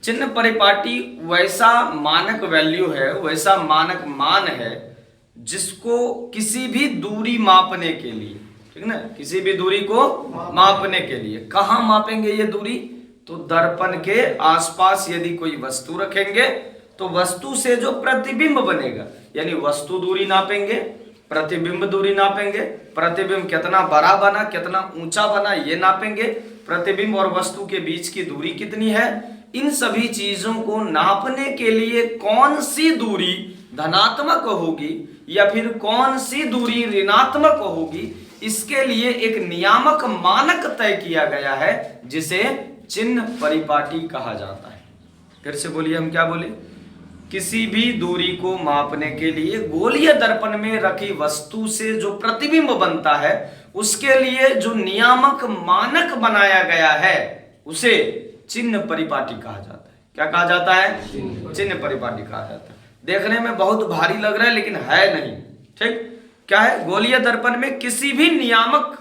चिन्ह परिपाटी वैसा मानक वैल्यू है, वैसा मानक मान है जिसको किसी भी दूरी मापने के लिए, ठीक ना, किसी भी दूरी को मापने के लिए कहाँ मापेंगे ये दूरी, तो दर्पण के आसपास यदि कोई वस्तु रखेंगे तो वस्तु से जो प्रतिबिंब बनेगा, यानी वस्तु दूरी नापेंगे, प्रतिबिंब दूरी नापेंगे, प्रतिबिंब कितना बड़ा बना, कितना ऊंचा बना ये नापेंगे, प्रतिबिंब और वस्तु के बीच की दूरी कितनी है, इन सभी चीजों को नापने के लिए कौन सी दूरी धनात्मक होगी या फिर कौन सी दूरी ऋणात्मक होगी, इसके लिए एक नियामक मानक तय किया गया है जिसे चिन्ह परिपाटी कहा जाता है। फिर से बोलिए, हम क्या बोले, किसी भी दूरी को मापने के लिए गोलीय दर्पण में रखी वस्तु से जो प्रतिबिंब बनता है उसके लिए जो नियामक मानक बनाया गया है उसे चिन्ह परिपाटी कहा जाता है। क्या कहा जाता है? चिन्ह परिपाटी कहा जाता है। देखने में बहुत भारी लग रहा है लेकिन है नहीं, ठीक। क्या है? गोलीय दर्पण में किसी भी नियामक,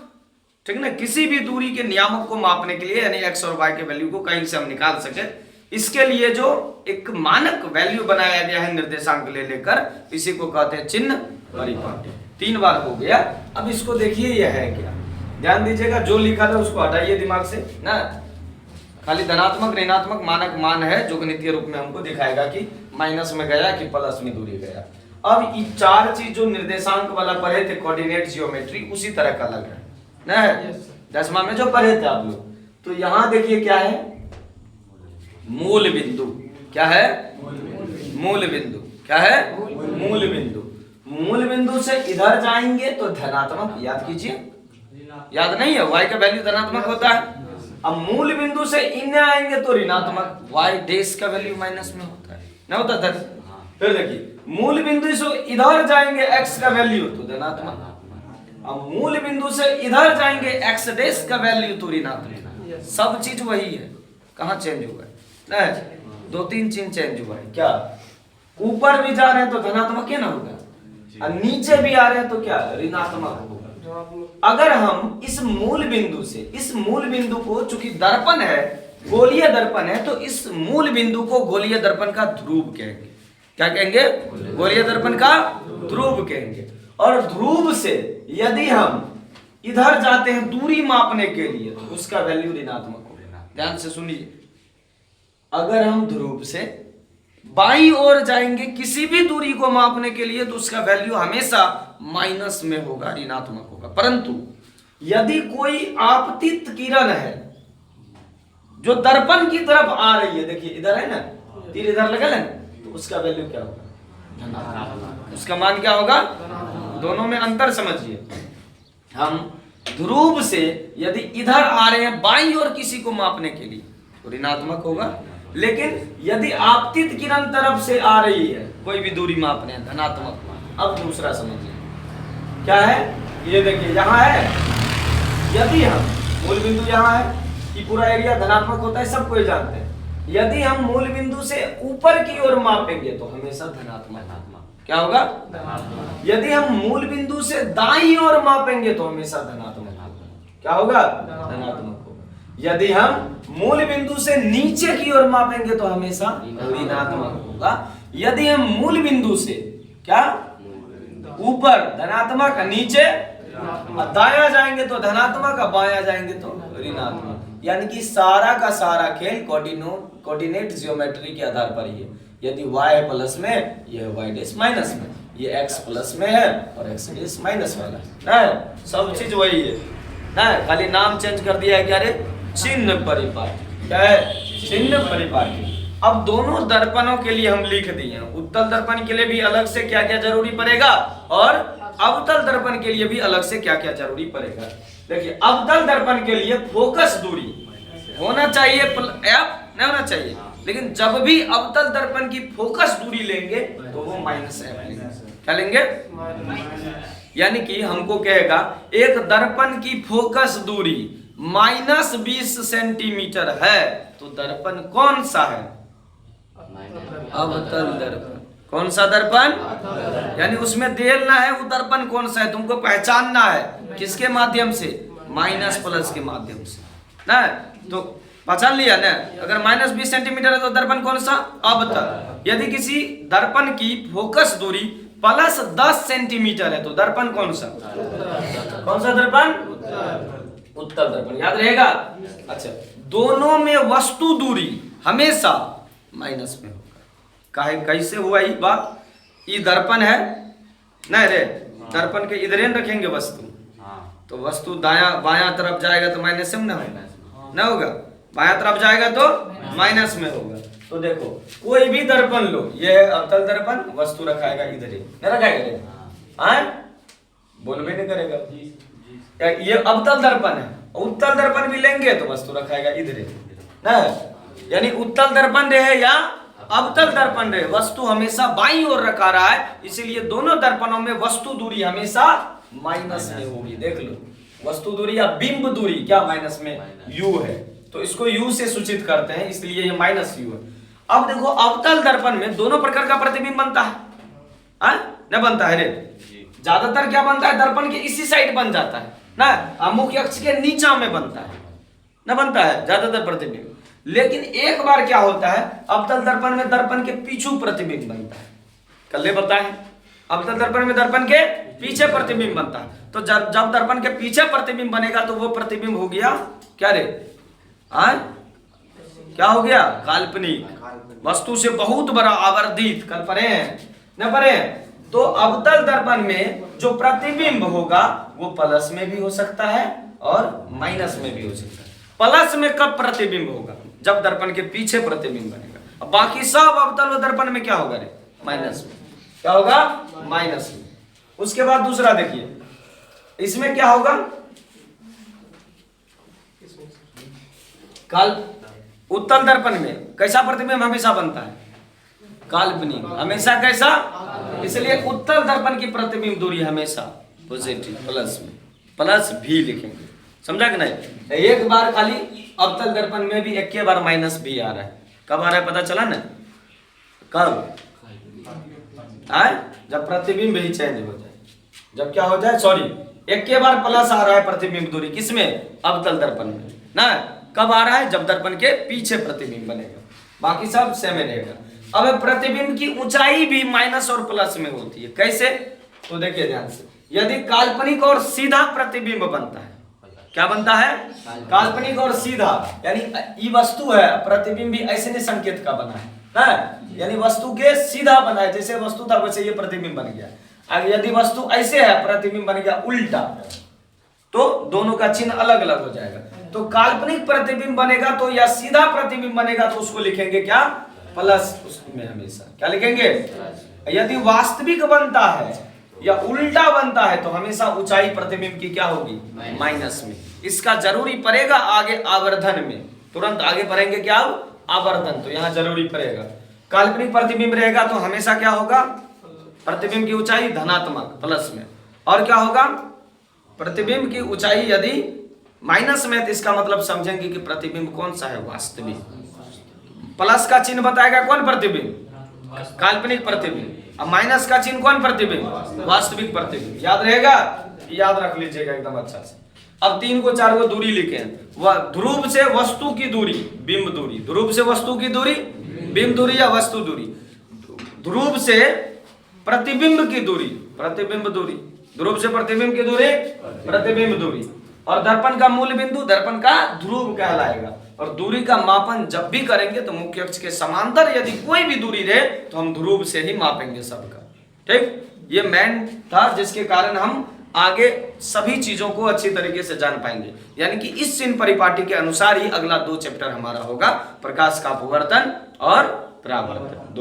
ठीक ना, किसी भी दूरी के नियामक को मापने के लिए, यानी एक्स और वाई के वैल्यू को कहीं से हम निकाल सके, इसके लिए जो एक मानक वैल्यू बनाया गया है निर्देशांक ले लेकर, इसी को कहते हैं चिन्ह परिपाटी। 3 बार हो गया। अब इसको देखिए यह है क्या, ध्यान दीजिएगा, जो लिखा था उसको हटाइए दिमाग से ना, खाली धनात्मक ऋणात्मक मानक मान है जो गणितीय रूप में हमको दिखाएगा कि माइनस में गया कि प्लस में दूरी गया। अब ये 4 चीज जो निर्देशांक वाला पढ़े थे, कोऑर्डिनेट जियोमेट्री, उसी तरह का लग रहा है ना, 10वां में जो पढ़े थे आप लोग। तो यहां देखिए क्या है, मूल बिंदु। क्या है? मूल बिंदु। क्या है? मूल बिंदु। मूल बिंदु से इधर जाएंगे तो धनात्मक, याद कीजिए, याद नहीं है, y का वैल्यू धनात्मक होता है। अब मूल बिंदु से इन आएंगे तो ऋणात्मक, y डैश का वैल्यू माइनस में होता है, ना होता था। फिर देखिए, मूल बिंदु से इधर जाएंगे x का वैल्यू तो धनात्मक, अब मूल बिंदु से इधर जाएंगे x डैश का वैल्यू तो ऋणात्मक। सब चीज वही है, कहाँ चेंज हुआ है? 2-3 चीज चेंज हुआ है। क्या? ऊपर भी जा रहे हैं तो धनात्मक ही ना होगा, और नीचे भी आ रहे हैं तो क्या? ऋणात्मक होगा। अगर हम इस मूल बिंदु से, इस मूल बिंदु को, चूंकि दर्पण है, गोलीय दर्पण है, तो इस मूल बिंदु को गोलीय दर्पण का ध्रुव कहेंगे। क्या कहेंगे? गोलीय दर्पण का ध्रुव कहेंगे। और ध्रुव से यदि हम इधर जाते हैं दूरी मापने के लिए तो उसका वैल्यू ऋणात्मक होगा। ध्यान से सुनिए, अगर हम ध्रुव से बाईं ओर जाएंगे किसी भी दूरी को मापने के लिए तो उसका वैल्यू हमेशा माइनस में होगा, ऋणात्मक होगा। परंतु यदि कोई आपतित किरण है जो दर्पण की तरफ आ रही है, देखिए इधर है ना, तीर इधर लगा है, तो उसका वैल्यू क्या होगा? धनात्मक। उसका मान क्या होगा? दोनों में अंतर समझिए। हम ध्रुव से यदि इधर आ रहे हैं बाईं ओर किसी को मापने के लिए तो ऋणात्मक होगा, लेकिन यदि आपतित किरण तरफ से आ रही है कोई भी दूरी मापने हैं, धनात्मक। अब दूसरा समझिए क्या है, ये देखिए यहां है, यदि हम मूल बिंदु यहां है, ये पूरा एरिया धनात्मक होता है, सब कोई जानते हैं। यदि हम मूल बिंदु से ऊपर की ओर मापेंगे तो हमेशा धनात्मक। क्या होगा? धनात्मक। यदि हम मूल बिंदु से दाईं ओर मापेंगे तो हमेशा धनात्मक। क्या होगा? धनात्मक होगा। यदि हम मूल बिंदु से नीचे की ओर मापेंगे तो हमेशा ऋणात्मक होगा। यदि हम मूल बिंदु से क्या ऊपर धनात्मक, नीचे दायां जाएंगे तो धनात्मक, बायां जाएंगे तो ऋणात्मक। यानी कि सारा का सारा खेल कोऑर्डिनेट जियोमेट्री के आधार पर ही है। यदि y प्लस में, ये y डैश माइनस में, ये x प्लस में है और x डैश माइनस वाला है, सब चीज वही है ना, खाली नाम चेंज कर दिया है। क्या रे? चिन्ह परिपाटी। क्या है? चिन्ह परिपाटी। अब दोनों दर्पणों के लिए हम लिख दिए, उत्तल दर्पण के लिए भी अलग से क्या क्या जरूरी पड़ेगा और अवतल दर्पण के लिए भी अलग से क्या क्या जरूरी पड़ेगा। देखिए, अवतल दर्पण के लिए फोकस दूरी होना चाहिए, नहीं होना चाहिए, लेकिन जब भी अवतल दर्पण की फोकस दूरी लेंगे तो वो -f लेंगे। क्या लेंगे? यानी कि हमको कहेगा एक दर्पण की फोकस दूरी -20 सेंटीमीटर है तो दर्पण कौन सा है? अवतल दर्पण। कौन सा दर्पण? यानी उसमें देखना है वो दर्पण कौन सा है, तुमको पहचानना है। किसके माध्यम से? माइनस प्लस के माध्यम से ना। तो पहचान लिया ना। अगर -20 सेंटीमीटर है तो दर्पण कौन सा? अवतल। यदि किसी दर्पण की फोकस दूरी +10 सेंटीमीटर है तो दर्पण कौन सा? कौन सा दर्पण? उत्तल दर्पण। याद रहेगा। अच्छा, दोनों में वस्तु दूरी हमेशा माइनस में होगा। काहे कैसे हुआ ये बात? ये दर्पण है नहीं रे, दर्पण के इधर रखेंगे वस्तु, तो वस्तु दाया बायां तरफ जाएगा तो माइनस में ना होगा, बायां तरफ जाएगा तो माइनस में होगा। तो देखो कोई भी दर्पण लो, ये अवतल दर्पण, वस्तु रखाएगा इधर ही, नहीं रखाएगा रे? बोल भी नहीं करेगा। ये अवतल दर्पण है, उत्तल दर्पण भी लेंगे तो वस्तु रखाएगा इधर ही ना। यानी उत्तल दर्पण रहे या अवतल दर्पण रहे, वस्तु हमेशा बाईं ओर रखा रहा है, इसीलिए दोनों दर्पणों में वस्तु दूरी हमेशा माइनस में होगी। देख लो, वस्तु दूरी या बिंब दूरी क्या माइनस में? u है, तो इसको u से सूचित करते हैं, इसलिए ये -u है। अब देखो अवतल दर्पण में दोनों प्रकार का प्रतिबिंब बनता है न बनता है रे? ज्यादातर क्या बनता है? दर्पण के इसी साइड बन जाता है ना, मुख्य अक्ष के नीचा में बनता है न, बनता है ज्यादातर प्रतिबिंब। लेकिन एक बार क्या होता है, अवतल दर्पण में दर्पण के पीछू प्रतिबिंब बनता है। कल बताए अवतल दर्पण में दर्पण के पीछे प्रतिबिंब बनता है। तो जब दर्पण के पीछे प्रतिबिंब बनेगा तो वो प्रतिबिंब हो गया क्या रे? क्या हो गया? काल्पनिक, वस्तु से बहुत बड़ा आवर्धित। कल पढ़े न पढ़े? तो अवतल दर्पण में जो प्रतिबिंब होगा वो प्लस में भी हो सकता है और माइनस में भी हो सकता है। प्लस में कब प्रतिबिंब होगा? जब दर्पण के पीछे प्रतिबिंब बनेगा। अब बाकी सब अवतल दर्पण में क्या होगा रे? माइनस में। क्या होगा? माइनस में। उसके बाद दूसरा देखिए, इसमें क्या होगा? उत्तल दर्पण में कैसा प्रतिबिंब हमेशा बनता है? काल्पनिक। हमेशा कैसा? इसलिए उत्तल दर्पण की प्रतिबिंब दूरी हमेशा पॉजिटिव, प्लस में, प्लस भी लिखेंगे। समझा कि नहीं? एक बार खाली अवतल दर्पण में भी एक बार माइनस भी आ रहा है। कब आ रहा है पता चला ना? कब? जब प्रतिबिंब ही चेंज हो जाए, जब क्या हो जाए, सॉरी, एक के बार प्लस आ रहा है प्रतिबिंब दूरी, किसमें? अवतल दर्पण में ना। कब आ रहा है? जब दर्पण के पीछे प्रतिबिंब बनेगा, बाकी सब सेम रहेगा। अब प्रतिबिंब की ऊंचाई भी माइनस और प्लस में होती है। कैसे? तो देखिए ध्यान से, यदि काल्पनिक और सीधा प्रतिबिंब बनता है, क्या बनता है? काल्पनिक और सीधा, यानी ये वस्तु है, प्रतिबिंब भी ऐसे संकेत का बना है ना, यानी वस्तु के सीधा बना है, जैसे वस्तु था वैसे ये प्रतिबिंब बन गया। अगर यदि वस्तु ऐसे है, प्रतिबिंब बन गया उल्टा, तो दोनों का चिन्ह अलग अलग हो जाएगा। तो काल्पनिक प्रतिबिंब बनेगा तो या सीधा प्रतिबिंब बनेगा तो उसको लिखेंगे क्या? प्लस। उसमें हमेशा क्या लिखेंगे? यदि वास्तविक बनता है या उल्टा बनता है तो हमेशा ऊंचाई प्रतिबिंब की क्या होगी? माइनस में। इसका जरूरी पड़ेगा आगे आवर्धन में, तुरंत आगे पढ़ेंगे क्या? आवर्धन, तो यहाँ जरूरी पड़ेगा। काल्पनिक प्रतिबिंब रहेगा तो हमेशा क्या होगा? प्रतिबिंब की ऊंचाई धनात्मक, प्लस में। और क्या होगा? प्रतिबिंब की ऊंचाई यदि माइनस में, तो इसका मतलब समझेंगे कि प्रतिबिंब कौन सा है? वास्तविक। प्लस का चिन्ह बताएगा कौन प्रतिबिंब? काल्पनिक प्रतिबिंब। अब माइनस का चिन्ह कौन प्रतिबिंब? वास्तविक प्रतिबिंब। याद रहेगा? याद रख लीजिएगा एकदम अच्छा से। अब 3 को 4 को दूरी लिखे, ध्रुव से वस्तु की दूरी बिंब दूरी, ध्रुव से वस्तु की दूरी बिंब दूरी या वस्तु दूरी, ध्रुव से प्रतिबिंब की दूरी प्रतिबिंब दूरी, ध्रुव से प्रतिबिंब की दूरी प्रतिबिंब दूरी, और दर्पण का मूल बिंदु दर्पण का ध्रुव कहलाएगा। और दूरी का मापन जब भी करेंगे तो मुख्य अक्ष के समांतर यदि कोई भी दूरी रहे तो हम ध्रुव से ही मापेंगे सबका। ठीक, ये मेन था जिसके कारण हम आगे सभी चीजों को अच्छी तरीके से जान पाएंगे। यानी कि इस चिन्ह परिपाटी के अनुसार ही अगला 2 चैप्टर हमारा होगा, प्रकाश का अपवर्तन और परावर्तन।